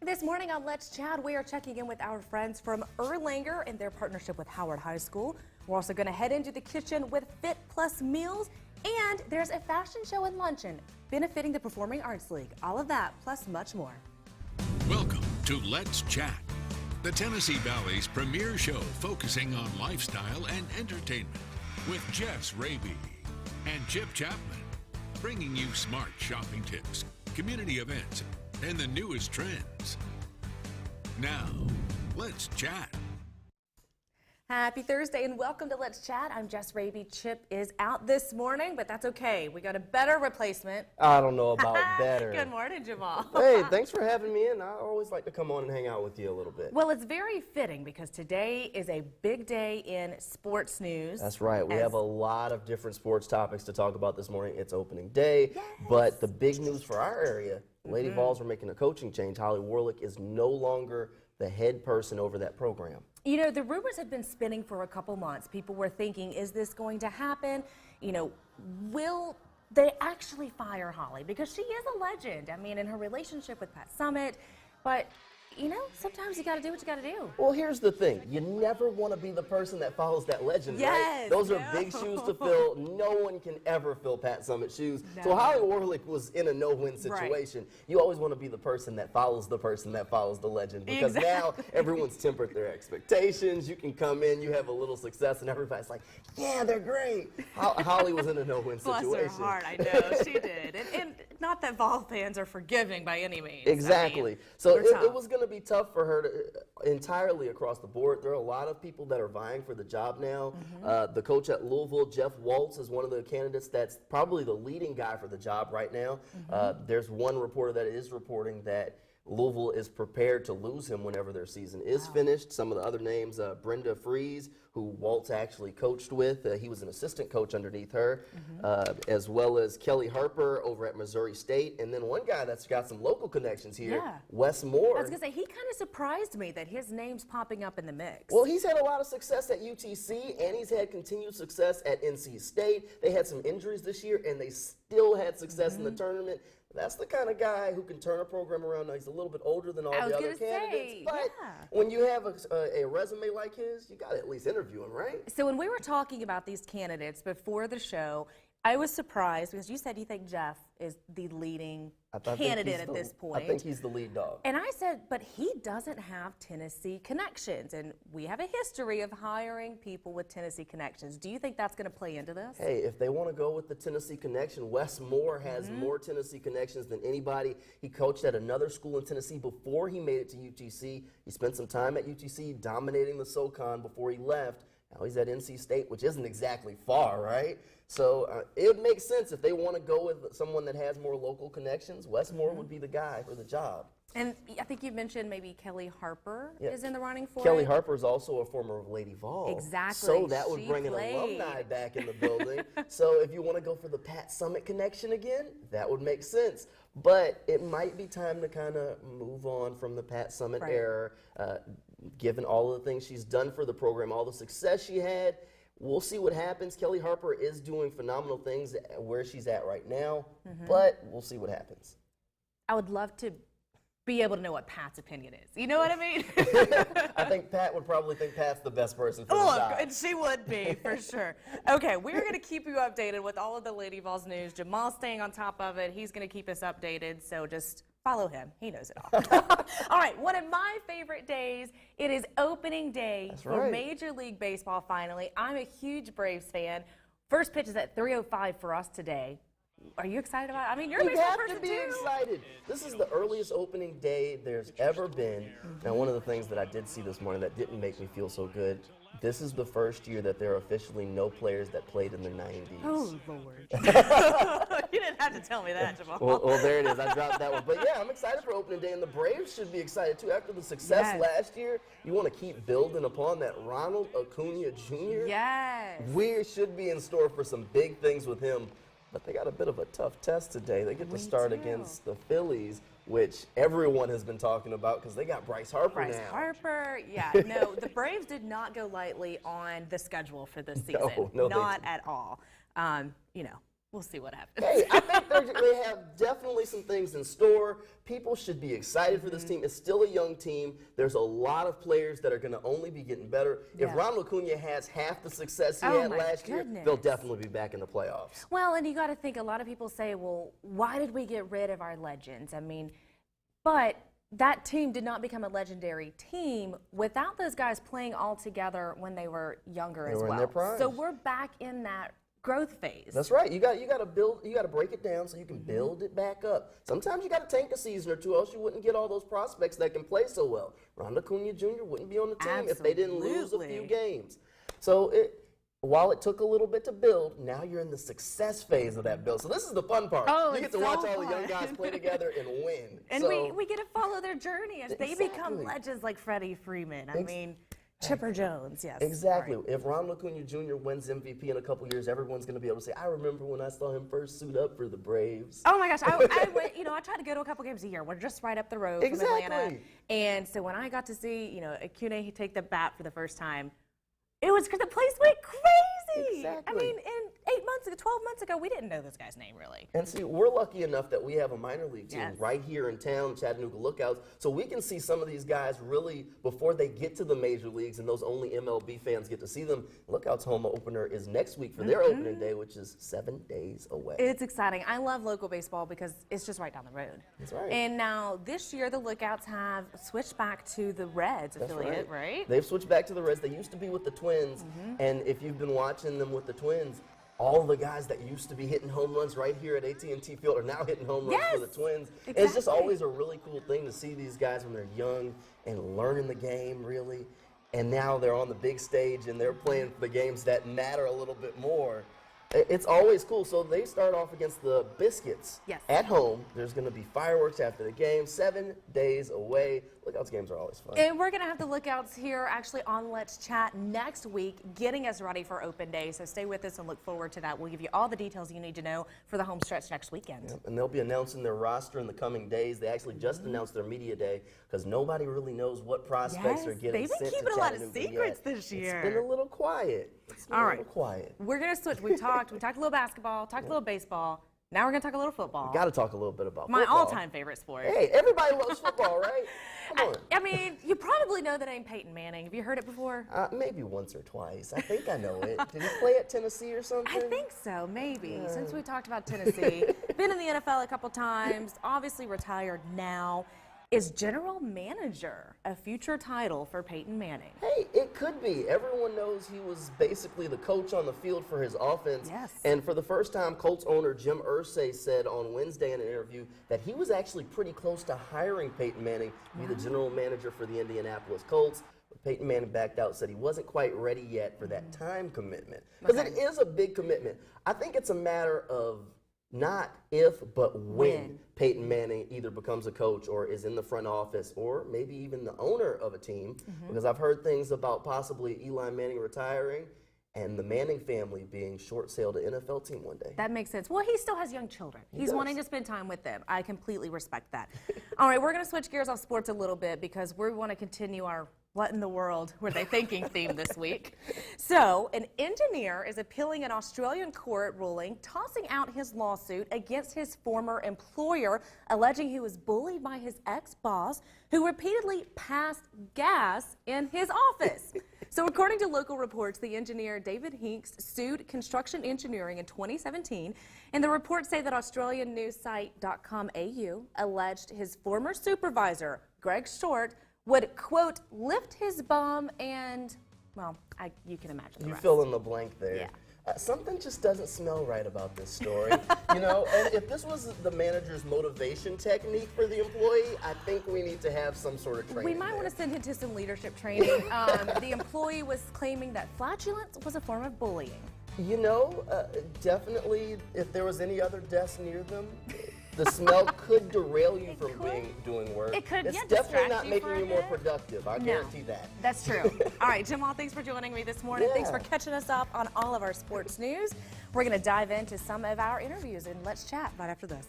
This morning on Let's Chat, we are checking in with our friends from Erlanger and their partnership with Howard High School. We're also going to head into the kitchen with Fit Plus meals, and there's a fashion show and luncheon benefiting the Performing Arts League. All of that, plus much more. Welcome to Let's Chat, the Tennessee Valley's premier show focusing on lifestyle and entertainment with Jess Raby and Chip Chapman, bringing you smart shopping tips, community events, and the newest trends. Now, let's chat. Happy Thursday and welcome to Let's Chat. I'm Jess Raby. Chip is out this morning, but that's okay. We got a better replacement. I don't know about better. Good morning, Jamal. Hey, thanks for having me in. I always like to come on and hang out with you a little bit. Well, it's very fitting because today is a big day in sports news. That's right. We have a lot of different sports topics to talk about this morning. It's opening day, but the big news for our area, Lady Vols are making a coaching change. Holly Warlick is no longer the head person over that program. You know, the rumors had been spinning for a couple months. People were thinking, is this going to happen? You know, will they actually fire Holly? Because she is a legend. I mean, in her relationship with Pat Summitt. But, you know, sometimes you got to do what you got to do. Well, here's the thing. You never want to be the person that follows that legend, right? Those are big shoes to fill. No one can ever fill Pat Summitt's shoes. No. So Holly Warlick was in a no-win situation. Right. You always want to be the person that follows the legend. Because now everyone's tempered their expectations. You can come in, you have a little success, and everybody's like, yeah, they're great. Holly was in a no-win situation. Bless her heart, I know. She did. And not that Vol fans are forgiving by any means. Exactly. I mean, so it was going to be tough for her to entirely across the board. There are a lot of people that are vying for the job now. The coach at Louisville, Jeff Waltz, is one of the candidates that's probably the leading guy for the job right now. There's one reporter that is reporting that Louisville is prepared to lose him whenever their season is finished. Some of the other names, Brenda Frese, who Waltz actually coached with. He was an assistant coach underneath her, as well as Kellie Harper over at Missouri State. And then one guy that's got some local connections here, Wes Moore. I was going to say, he kind of surprised me that his name's popping up in the mix. Well, he's had a lot of success at UTC, and he's had continued success at NC State. They had some injuries this year, and they still had success in the tournament. That's the kind of guy who can turn a program around. Now, he's a little bit older than all the other candidates, but when you have a resume like his, you got to at least interview him, right? So when we were talking about these candidates before the show, I was surprised because you said you think Jeff is the leading candidate at this point. I think he's the lead dog. And I said, but he doesn't have Tennessee connections, and we have a history of hiring people with Tennessee connections. Do you think that's going to play into this? Hey, if they want to go with the Tennessee connection, Wes Moore has more Tennessee connections than anybody. He coached at another school in Tennessee before he made it to UTC. He spent some time at UTC dominating the SoCon before he left. Now he's at NC State, which isn't exactly far, right? So it makes sense if they want to go with someone that has more local connections. Wes Moore would be the guy for the job. And I think you mentioned maybe Kellie Harper is in the running for Kellie it. Harper is also a former Lady Vol. Exactly. So that would bring an alumni back in the building. So if you want to go for the Pat Summitt connection again, that would make sense. But it might be time to kind of move on from the Pat Summitt era, given all of the things she's done for the program, all the success she had. We'll see what happens. Kellie Harper is doing phenomenal things where she's at right now, but we'll see what happens. I would love to be able to know what Pat's opinion is. You know what I mean? I think Pat would probably think Pat's the best person for the job. And she would be, for sure. Okay, we're going to keep you updated with all of the Lady Vols news. Jamal's staying on top of it. He's going to keep us updated, so just follow him. He knows it all. All right, one of my favorite days, it is opening day for Major League Baseball finally. I'm a huge Braves fan. First pitch is at 3:05 for us today. Are you excited about it? I mean, you're a baseball person too. You have to be excited. This is the earliest opening day there's ever been. Now, one of the things that I did see this morning that didn't make me feel so good, this is the first year that there are officially no players that played in the 90s. Oh, Lord. You didn't have to tell me that, Jamal. Well, there it is. I dropped that one. But, yeah, I'm excited for opening day, and the Braves should be excited, too. After the success last year, you want to keep building upon that. Ronald Acuna Jr.? Yes. We should be in store for some big things with him. But they got a bit of a tough test today. They get to start against the Phillies, which everyone has been talking about because they got Bryce Harper now. Bryce Harper, yeah. No, the Braves did not go lightly on the schedule for this season. No, not at all. You know, We'll see what happens. Hey, I think they have definitely some things in store. People should be excited for this team. It's still a young team. There's a lot of players that are going to only be getting better. If Ronald Acuna has half the success he had last year, they'll definitely be back in the playoffs. Well, and you got to think, a lot of people say, well, why did we get rid of our legends? I mean, but that team did not become a legendary team without those guys playing all together when they were younger as well. In their primes. So we're back in that growth phase. That's right. You got to build. You got to break it down so you can build it back up. Sometimes you got to tank a season or two, else you wouldn't get all those prospects that can play so well. Ronald Acuna Jr. wouldn't be on the team if they didn't lose a few games. So while it took a little bit to build, now you're in the success phase of that build. So this is the fun part. Oh, you get to watch all the young guys play together and win. And we get to follow their journey as they become legends like Freddie Freeman. I mean, Chipper Jones, yes. Exactly. Right. If Ronald Acuna Jr. wins MVP in a couple years, everyone's going to be able to say, I remember when I saw him first suit up for the Braves. Oh my gosh, I went, I tried to go to a couple games a year. We're just right up the road from Atlanta. And so when I got to see, Acuna take the bat for the first time, it was because the place went crazy. Exactly. I mean, 12 months ago, we didn't know this guy's name, really. And see, we're lucky enough that we have a minor league team right here in town, Chattanooga Lookouts, so we can see some of these guys really before they get to the major leagues, and those only MLB fans get to see them. Lookouts home opener is next week for their opening day, which is 7 days away. It's exciting. I love local baseball because it's just right down the road. That's right. And now this year, the Lookouts have switched back to the Reds affiliate, right? They've switched back to the Reds. They used to be with the Twins, and if you've been watching them with the Twins, all the guys that used to be hitting home runs right here at AT&T Field are now hitting home runs for the Twins. Exactly. It's just always a really cool thing to see these guys when they're young and learning the game, really. And now they're on the big stage and they're playing the games that matter a little bit more. It's always cool. So they start off against the Biscuits at home. There's going to be fireworks after the game, 7 days away. Lookouts games are always fun. And we're going to have the Lookouts here actually on Let's Chat next week, getting us ready for open day. So stay with us and look forward to that. We'll give you all the details you need to know for the home stretch next weekend. Yep. And they'll be announcing their roster in the coming days. They actually just announced their media day because nobody really knows what prospects are getting sent to Chattanooga. They've been keeping a lot of secrets this year. It's been a little quiet. All right. We're going to switch. We talked a little basketball, talked a little baseball. Now we're going to talk a little football. Got to talk a little bit about my football. all-time favorite sport. Hey, everybody loves football, right? Come on. I mean, you probably know the name Peyton Manning. Have you heard it before? Maybe once or twice. I think I know it. Did he play at Tennessee or something? I think so, maybe. Since we talked about Tennessee. Been in the NFL a couple times, obviously retired now. Is general manager a future title for Peyton Manning? Hey, it could be. Everyone knows he was basically the coach on the field for his offense. Yes. And for the first time, Colts owner Jim Irsay said on Wednesday in an interview that he was actually pretty close to hiring Peyton Manning to be the general manager for the Indianapolis Colts. But Peyton Manning backed out, said he wasn't quite ready yet for that time commitment. Because it is a big commitment. I think it's a matter of not if, but when Peyton Manning either becomes a coach or is in the front office or maybe even the owner of a team. Because I've heard things about possibly Eli Manning retiring and the Manning family being short-sailed an NFL team one day. That makes sense. Well, he still has young children. He's wanting to spend time with them. I completely respect that. All right, we're going to switch gears off sports a little bit because we want to continue our what in the world were they thinking theme this week. So, an engineer is appealing an Australian court ruling, tossing out his lawsuit against his former employer, alleging he was bullied by his ex-boss, who repeatedly passed gas in his office. So according to local reports, the engineer David Hinks sued Construction Engineering in 2017, and the reports say that Australian news site .com.au alleged his former supervisor, Greg Short, would, quote, lift his bum and, well, you can imagine the rest. You fill in the blank there. Yeah. Something just doesn't smell right about this story. And if this was the manager's motivation technique for the employee, I think we need to have some sort of training. We might want to send him to some leadership training. The employee was claiming that flatulence was a form of bullying. Definitely, if there was any other desk near them, the smell could derail you from doing work. It could, It's definitely not making you more productive. I guarantee that. That's true. All right, Jamal, thanks for joining me this morning. Thanks for catching us up on all of our sports news. We're going to dive into some of our interviews, and let's chat right after this.